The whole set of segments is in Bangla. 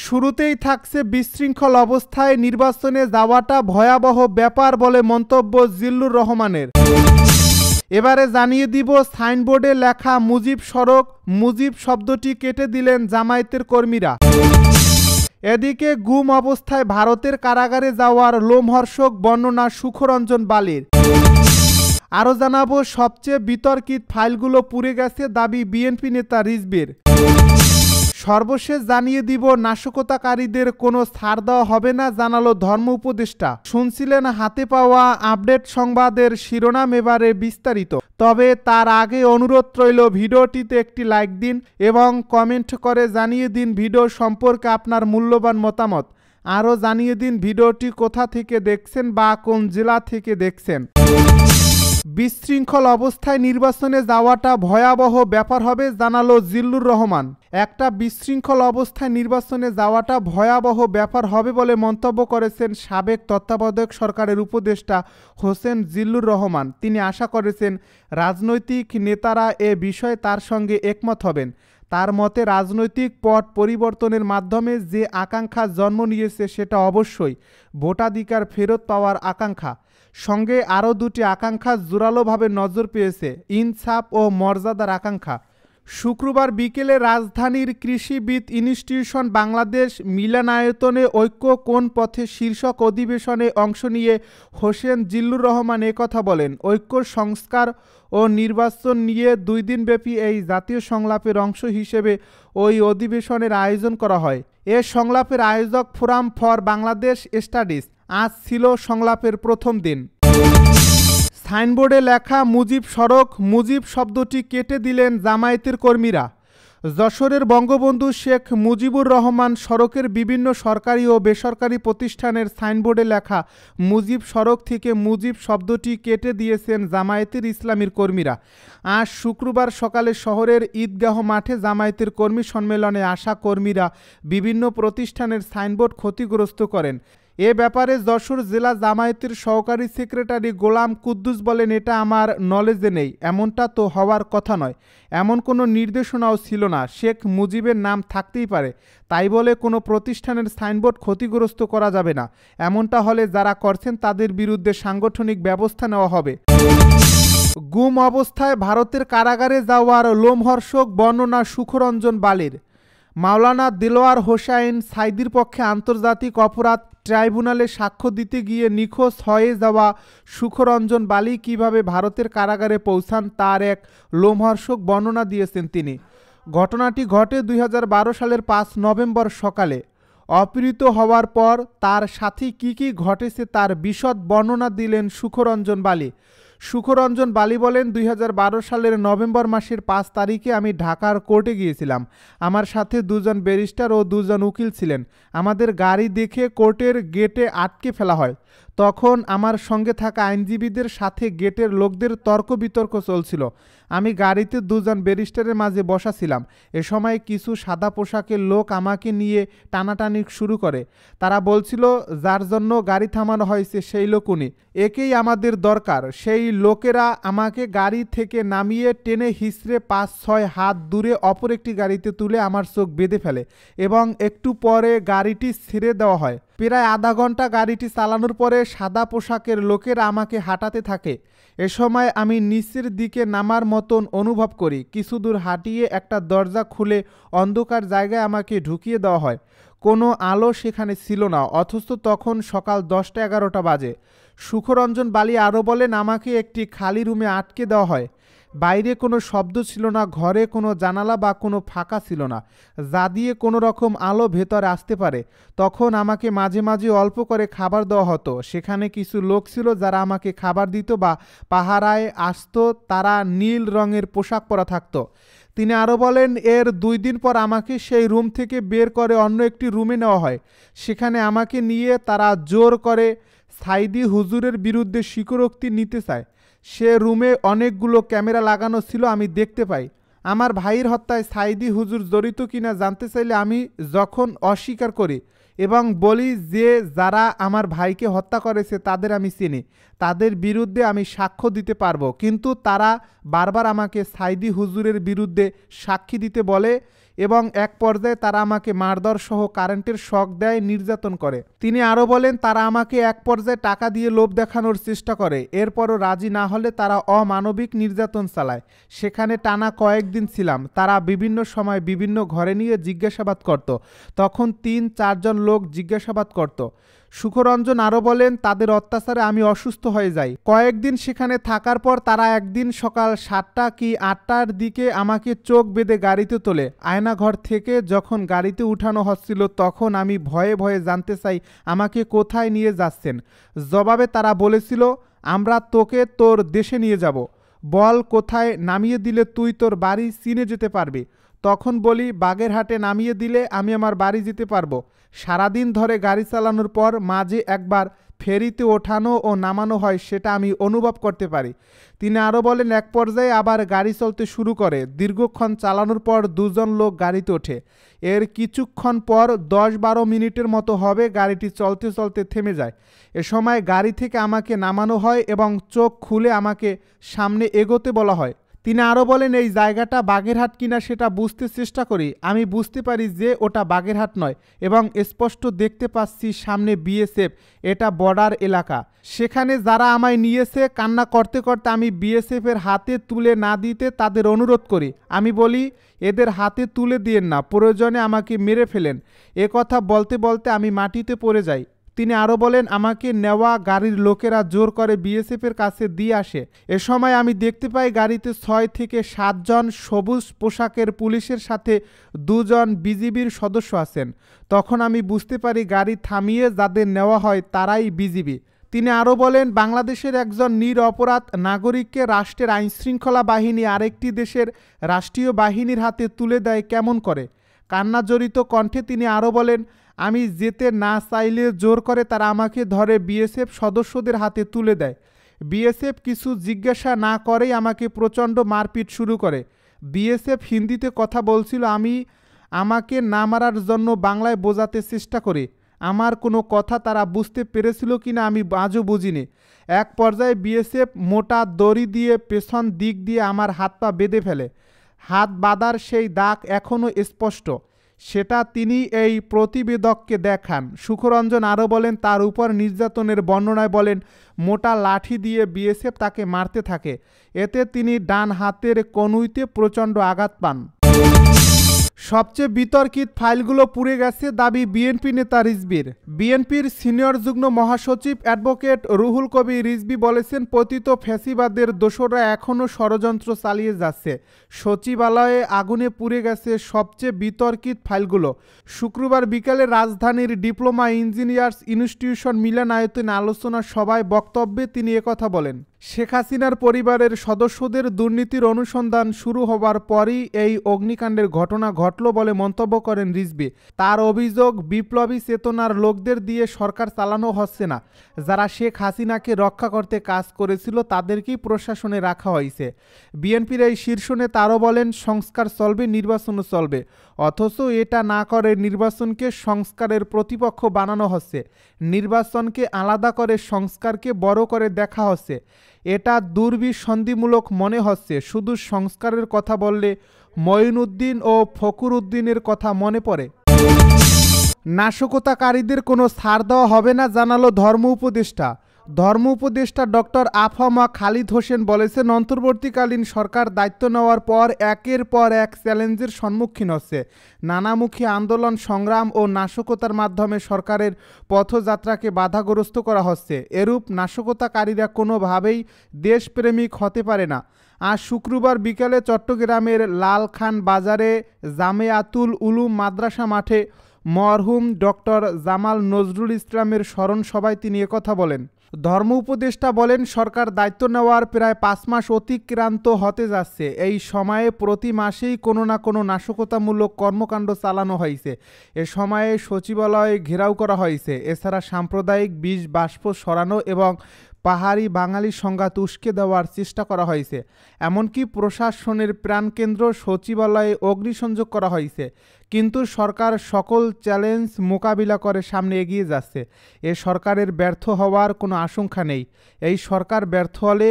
শুরুতেই থাকছে বিশৃঙ্খল অবস্থায় নির্বাচনে যাওয়াটা ভয়াবহ ব্যাপার বলে মন্তব্য জিল্লুর রহমানের। এবারে জানিয়ে দিব সাইনবোর্ডে লেখা মুজিব সড়ক, মুজিব শব্দটি কেটে দিলেন জামায়াতের কর্মীরা। এদিকে গুম অবস্থায় ভারতের কারাগারে যাওয়ার লোমহর্ষক বর্ণনা সুখরঞ্জন বালির। আরও জানাবো সবচেয়ে বিতর্কিত ফাইলগুলো পুড়ে গেছে দাবি বিএনপি নেতা রিজভীর। সর্বশেষ জানিয়ে দিব নাশকতাকারীদের কোনো ছাড় দেওয়া হবে না জানালো ধর্ম উপদেষ্টা। শুনছিলেন হাতে পাওয়া আপডেট সংবাদের শিরোনাম, এবারে বিস্তারিত। তবে তার আগে অনুরোধ রইল ভিডিওটিতে একটি লাইক দিন এবং কমেন্ট করে জানিয়ে দিন ভিডিও সম্পর্কে আপনার মূল্যবান মতামত। আরও জানিয়ে দিন ভিডিওটি কোথা থেকে দেখছেন বা কোন জেলা থেকে দেখছেন। বিশৃঙ্খল অবস্থায় নির্বাচনে যাওয়াটা ভয়াবহ ব্যাপার হবে জানালো জিল্লুর রহমান। একটা বিশৃঙ্খল অবস্থায় নির্বাচনে যাওয়াটা ভয়াবহ ব্যাপার হবে বলে মন্তব্য করেছেন সাবেক তত্ত্বাবধায়ক সরকারের উপদেষ্টা হোসেন জিল্লুর রহমান। তিনি আশা করেছেন রাজনৈতিক নেতারা এ বিষয়ে তার সঙ্গে একমত হবেন। তার মতে রাজনৈতিক পট পরিবর্তনের মাধ্যমে যে আকাঙ্ক্ষা জন্ম নিয়েছে সেটা অবশ্যই ভোটাধিকার ফেরত পাওয়ার আকাঙ্ক্ষা। সঙ্গে আরও দুটি আকাঙ্ক্ষা জোরালোভাবে নজর পেয়েছে, ইনসাফ ও মর্যাদার আকাঙ্ক্ষা। শুক্রবার বিকেলে রাজধানীর কৃষিবিদ ইনস্টিটিউশন বাংলাদেশ মিলনায়তনে ঐক্য কোন পথে শীর্ষক অধিবেশনে অংশ নিয়ে হোসেন জিল্লুর রহমান একথা বলেন। ঐক্য, সংস্কার ও নির্বাচন নিয়ে 2 দিনব্যাপী এই জাতীয় সংলাপের অংশ হিসেবে ওই অধিবেশনের আয়োজন করা হয়। এ সংলাপের আয়োজক ফোরাম ফর বাংলাদেশ স্টাডিজ। আজ ছিল সংলাপের প্রথম দিন। সাইনবোর্ডে লেখা মুজিব সড়ক, মুজিব শব্দটি কেটে দিলেন জামায়াতের কর্মীরা। যশোরের বঙ্গবন্ধু শেখ মুজিবুর রহমান সড়কের বিভিন্ন সরকারি ও বেসরকারি প্রতিষ্ঠানের সাইনবোর্ডে লেখা মুজিব সড়ক থেকে মুজিব শব্দটি কেটে দিয়েছেন জামায়াতের ইসলামীর কর্মীরা। আজ শুক্রবার সকালে শহরের ঈদগাহ মাঠে জামায়াতের কর্মী সম্মেলনে আসা কর্মীরা বিভিন্ন প্রতিষ্ঠানের সাইনবোর্ড ক্ষতিগ্রস্ত করেন। এ ব্যাপারে যশোর জেলা জামায়াতের সহকারী সেক্রেটারি গোলাম কুদ্দুস বলেন, এটা আমার নলেজে নেই, এমনটা তো হওয়ার কথা নয়, এমন কোনো নির্দেশনাও ছিল না। শেখ মুজিবের নাম থাকতেই পারে, তাই বলে কোনো প্রতিষ্ঠানের সাইনবোর্ড ক্ষতিগ্রস্ত করা যাবে না। এমনটা হলে যারা করছেন তাদের বিরুদ্ধে সাংগঠনিক ব্যবস্থা নেওয়া হবে। গুম অবস্থায় ভারতের কারাগারে যাওয়ার লোমহর্ষক বর্ণনা সুখরঞ্জন বালির। মাওলানা দেলোয়ার হোসাইন সাঈদীর পক্ষে আন্তর্জাতিক অপরাধ ট্রাইব্যুনালে সাক্ষ্য দিতে গিয়ে নিখোঁজ হয়ে যাওয়া সুখরঞ্জন বালি কিভাবে ভারতের কারাগারে পৌঁছান তার এক লোমহর্ষক বর্ণনা দিয়েছেন তিনি। ঘটনাটি ঘটে 2012 সালের 5 নভেম্বর সকালে। অপহৃত হওয়ার পর তার সাথে কি ঘটেছে তার বিশদ বর্ণনা দিলেন সুখরঞ্জন বালি। সুখরঞ্জন বালি বলেন, 2012 সালের নভেম্বর মাসের 5 তারিখে আমি ঢাকার কোর্টে গিয়েছিলাম। আমার সাথে 2 জন ব্যারিস্টার ও 2 জন উকিল ছিলেন। আমাদের গাড়ি দেখে কোর্টের গেটে আটকে ফেলা হয়। তখন আমার সঙ্গে থাকা আইনজীবীদের সাথে গেটের লোকদের তর্ক বিতর্ক চলছিল। আমি গাড়িতে 2 জন ব্যারিস্টারের মাঝে বসা ছিলাম। এ সময় কিছু সাদা পোশাকের লোক আমাকে নিয়ে টানাটানি শুরু করে। তারা বলছিল, যার জন্য গাড়ি থামানো হয়েছে সেই লোক উনি, একেই আমাদের দরকার। সেই লোকেরা আমাকে গাড়ি থেকে নামিয়ে টেনে হিঁচড়ে 5-6 হাত দূরে অপর একটি গাড়িতে তুলে আমার চোখ বেঁধে ফেলে এবং একটু পরে গাড়িটি ছেড়ে দেওয়া হয়। প্রায় আধা ঘন্টা গাড়িটি চালানোর পরে সাদা পোশাকের লোকেরা আমাকে হাঁটাতে থাকে। এ সময় আমি নিচের দিকে নামার মতন অনুভব করি। কিছু দূর হাঁটিয়ে একটা দরজা খুলে অন্ধকার জায়গায় আমাকে ঢুকিয়ে দেওয়া হয়। কোনো আলো সেখানে ছিল না, অথচ তখন সকাল 10টা-11টা বাজে। সুখরঞ্জন বালি আরও বলেন, আমাকে একটি খালি রুমে আটকে দেওয়া হয়। বাইরে কোনো শব্দ ছিল না, ঘরে কোনো জানালা বা কোনো ফাঁকা ছিল না যা দিয়ে কোনো রকম আলো ভেতরে আসতে পারে। তখন আমাকে মাঝে মাঝে অল্প করে খাবার দেওয়া হতো। সেখানে কিছু লোক ছিল যারা আমাকে খাবার দিত বা পাহারায় আসতো, তারা নীল রঙের পোশাক পরা থাকতো। তিনি আরও বলেন, এর 2 দিন পর আমাকে সেই রুম থেকে বের করে অন্য একটি রুমে নেওয়া হয়। সেখানে আমাকে নিয়ে তারা জোর করে সাঈদী হুজুরের বিরুদ্ধে স্বীকারোক্তি নিতে চায়। সে রুমে অনেকগুলো ক্যামেরা লাগানো ছিল, আমি দেখতে পাই। আমার ভাইয়ের হত্যায় সাঈদী হুজুর জড়িত কিনা জানতে চাইলে আমি যখন অস্বীকার করি এবং বলি যে যারা আমার ভাইকে হত্যা করেছে তাদের আমি চিনি, তাদের বিরুদ্ধে আমি সাক্ষ্য দিতে পারবো, কিন্তু তারা বারবার আমাকে সাঈদী হুজুরের বিরুদ্ধে সাক্ষী দিতে বলে এবং এক পর্যায়ে তারা আমাকে মারধর সহ কারেন্টের শক দেয়, নির্যাতন করে। তিনি আরও বলেন, তারা আমাকে এক পর্যায়ে টাকা দিয়ে লোভ দেখানোর চেষ্টা করে। এরপরও রাজি না হলে তারা অমানবিক নির্যাতন চালায়। সেখানে টানা কয়েকদিন ছিলাম। তারা বিভিন্ন সময় বিভিন্ন ঘরে নিয়ে জিজ্ঞাসাবাদ করত। তখন ৩-৪ জন লোক জিজ্ঞাসাবাদ করত। সুখরঞ্জন আরও বলেন, তাদের অত্যাচারে আমি অসুস্থ হয়ে যাই। কয়েকদিন সেখানে থাকার পর তারা একদিন সকাল ৭টা কি ৮টার দিকে আমাকে চোখ বেঁধে গাড়িতে তোলে। আয়নাঘর থেকে যখন গাড়িতে উঠানো হচ্ছিল তখন আমি ভয়ে ভয়ে জানতে চাই আমাকে কোথায় নিয়ে যাচ্ছেন। জবাবে তারা বলেছিল, আমরা তোকে তোর দেশে নিয়ে যাব, বল কোথায় নামিয়ে দিলে তুই তোর বাড়ি চিনে যেতে পারবি। তখন বলি, বাগেরহাটে নামিয়ে দিলে আমি আমার বাড়ি যেতে পারবো। সারাদিন ধরে গাড়ি চালানোর পর মাঝে একবার ফেরিতে ওঠানো ও নামানো হয়, সেটা আমি অনুভব করতে পারি। তিনি আরও বলেন, এক পর্যায়ে আবার গাড়ি চলতে শুরু করে। দীর্ঘক্ষণ চালানোর পর 2 জন লোক গাড়িতে ওঠে। এর কিছুক্ষণ পর 10-12 মিনিটের মতো হবে গাড়িটি চলতে চলতে থেমে যায়। এ সময় গাড়ি থেকে আমাকে নামানো হয় এবং চোখ খুলে আমাকে সামনে এগোতে বলা হয়। তিনি আরও বলেন, এই জায়গাটা বাগেরহাট কিনা সেটা বুঝতে চেষ্টা করি। আমি বুঝতে পারি যে ওটা বাগেরহাট নয় এবং স্পষ্ট দেখতে পাচ্ছি সামনে বিএসএফ, এটা বর্ডার এলাকা। সেখানে যারা আমায় নিয়েছে কান্না করতে করতে আমি বিএসএফের হাতে তুলে না দিতে তাদের অনুরোধ করি। আমি বলি, এদের হাতে তুলে দিয়েন না, প্রয়োজনে আমাকে মেরে ফেলেন। এ কথা বলতে বলতে আমি মাটিতে পড়ে যাই। তিনি আরও বলেন, আমাকে নেওয়া গাড়ির লোকেরা জোর করে বিএসএফের কাছে দিয়ে আসে। এ সময় আমি দেখতে পাই গাড়িতে 6 থেকে 7 জন সবুজ পোশাকের পুলিশের সাথে 2 জন বিজিবির সদস্য আছেন। তখন আমি বুঝতে পারি গাড়ি থামিয়ে যাদের নেওয়া হয় তারাই বিজিবি। তিনি আরও বলেন, বাংলাদেশের একজন নিরপরাধ নাগরিককে রাষ্ট্রের আইনশৃঙ্খলা বাহিনী আরেকটি দেশের রাষ্ট্রীয় বাহিনীর হাতে তুলে দেয় কেমন করে। কান্নাজড়িত কণ্ঠে তিনি আরও বলেন, আমি যেতে না চাইলে জোর করে তারা আমাকে ধরে বিএসএফ সদস্যদের হাতে তুলে দেয়। বিএসএফ কিছু জিজ্ঞাসা না করেই আমাকে প্রচণ্ড মারপিট শুরু করে। বিএসএফ হিন্দিতে কথা বলছিল। আমাকে না মারার জন্য বাংলায় বোঝাতে চেষ্টা করি। আমার কোনো কথা তারা বুঝতে পেরেছিল কিনা আমি আজও বুঝিনি। এক পর্যায়ে বিএসএফ মোটা দড়ি দিয়ে পেছন দিক দিয়ে আমার হাত পা বেঁধে ফেলে। হাত বাঁধার সেই দাগ এখনও স্পষ্ট। সেটা তিনি এই প্রতিবেদককে দেখান। সুখরঞ্জন আরও বলেন, তার উপর নির্যাতনের বর্ণনায় বলেন, মোটা লাঠি দিয়ে বিএসএফ তাকে মারতে থাকে। এতে তিনি ডান হাতের কনুইতে প্রচণ্ড আঘাত পান। সবচেয়ে বিতর্কিত ফাইলগুলো পুড়ে গেছে দাবি বিএনপি নেতা রিজভীর। বিএনপির সিনিয়র যুগ্ম মহাসচিব অ্যাডভোকেট রুহুল কবির রিজভী বলেছেন, পতিত ফ্যাসিবাদের দোসররা এখনও ষড়যন্ত্র চালিয়ে যাচ্ছে। সচিবালয়ে আগুনে পুড়ে গেছে সবচেয়ে বিতর্কিত ফাইলগুলো। শুক্রবার বিকালে রাজধানীর ডিপ্লোমা ইঞ্জিনিয়ার্স ইনস্টিটিউশন মিলনায়তনে আলোচনা সভায় বক্তব্যে তিনি একথা বলেন। শেখ হাসিনার পরিবারের সদস্যদের দুর্নীতির অনুসন্ধান শুরু হবার পরই এই অগ্নিকাণ্ডের ঘটনা ঘটল বলে মন্তব্য করেন রিজভী। তার অভিযোগ, বিপ্লবী চেতনার লোকদের দিয়ে সরকার চালানো হচ্ছে না। যারা শেখ হাসিনাকে রক্ষা করতে কাজ করেছিল তাদেরকেই প্রশাসনে রাখা হয়েছে। বিএনপির এই শীর্ষ নেতা আরও বলেন, সংস্কার চলবে, নির্বাচনও চলবে, অথচ এটা না করে নির্বাচনকে সংস্কারের প্রতিপক্ষ বানানো হচ্ছে। নির্বাচনকে আলাদা করে সংস্কারকে বড় করে দেখা হচ্ছে। এটা দুর্বিসন্ধিমূলক মনে হচ্ছে। শুধু সংস্কারের কথা বললে মঈনুদ্দিন ও ফখরুল উদ্দিনের কথা মনে পড়ে। নাশকতাকারীদের কোনো ছাড় দেওয়া হবে না জানালো ধর্ম উপদেষ্টা। ধর্ম উপদেষ্টা ডক্টর আফামা খালিদ হোসেন বলেছেন, অন্তর্বর্তীকালীন সরকার দায়িত্ব নেওয়ার পর একের পর এক চ্যালেঞ্জের সম্মুখীন হচ্ছে। নানামুখী আন্দোলন, সংগ্রাম ও নাশকতার মাধ্যমে সরকারের পথযাত্রাকে বাধাগ্রস্ত করা হচ্ছে। এরূপ নাশকতাকারীরা কোনোভাবেই দেশপ্রেমিক হতে পারে না। আজ শুক্রবার বিকালে চট্টগ্রামের লালখান বাজারে জামেয়াতুল উলুম মাদ্রাসা মাঠে মরহুম ডক্টর জামাল নজরুল ইসলামের স্মরণ সভায় তিনি একথা বলেন। ধর্ম উপদেষ্টা বলেন, সরকার দায়িত্ব নেওয়ার প্রায় 5 মাস অতিক্রান্ত হতে যাচ্ছে। এই সময়ে প্রতি মাসেই কোনো না কোনো নাশকতামূলক কর্মকাণ্ড চালানো হয়েছে। এ সময়ে সচিবালয় ঘেরাও করা হয়েছে। এছাড়া সাম্প্রদায়িক বিষ বাষ্প সরানো এবং পাহাড়ি বাঙালি সংঘাত উস্কে দেওয়ার চেষ্টা করা হয়েছে। এমনকি প্রশাসনের প্রাণকেন্দ্র সচিবালয়ে অগ্নিসংযোগ করা হয়েছে। কিন্তু সরকার সকল চ্যালেঞ্জ মোকাবিলা করে সামনে এগিয়ে যাচ্ছে। এ সরকারের ব্যর্থ হওয়ার কোনো আশঙ্কা নেই। এই সরকার ব্যর্থ হলে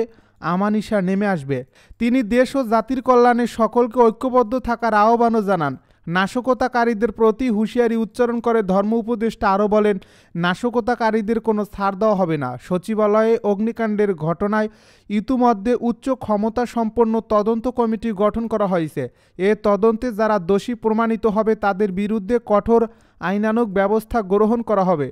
আমানিশা নেমে আসবে। তিনি দেশ ও জাতির কল্যাণে সকলকে ঐক্যবদ্ধ থাকার আহ্বানও জানান। নাশকতাকারীদের প্রতি হুঁশিয়ারি উচ্চারণ করে ধর্ম উপদেষ্টা আরও বলেন, নাশকতাকারীদের কোনো ছাড় দেওয়া হবে না। সচিবালয়ে অগ্নিকাণ্ডের ঘটনায় ইতিমধ্যে উচ্চ ক্ষমতা সম্পন্ন তদন্ত কমিটি গঠন করা হয়েছে। এ তদন্তে যারা দোষী প্রমাণিত হবে তাদের বিরুদ্ধে কঠোর আইনানুগ ব্যবস্থা গ্রহণ করা হবে।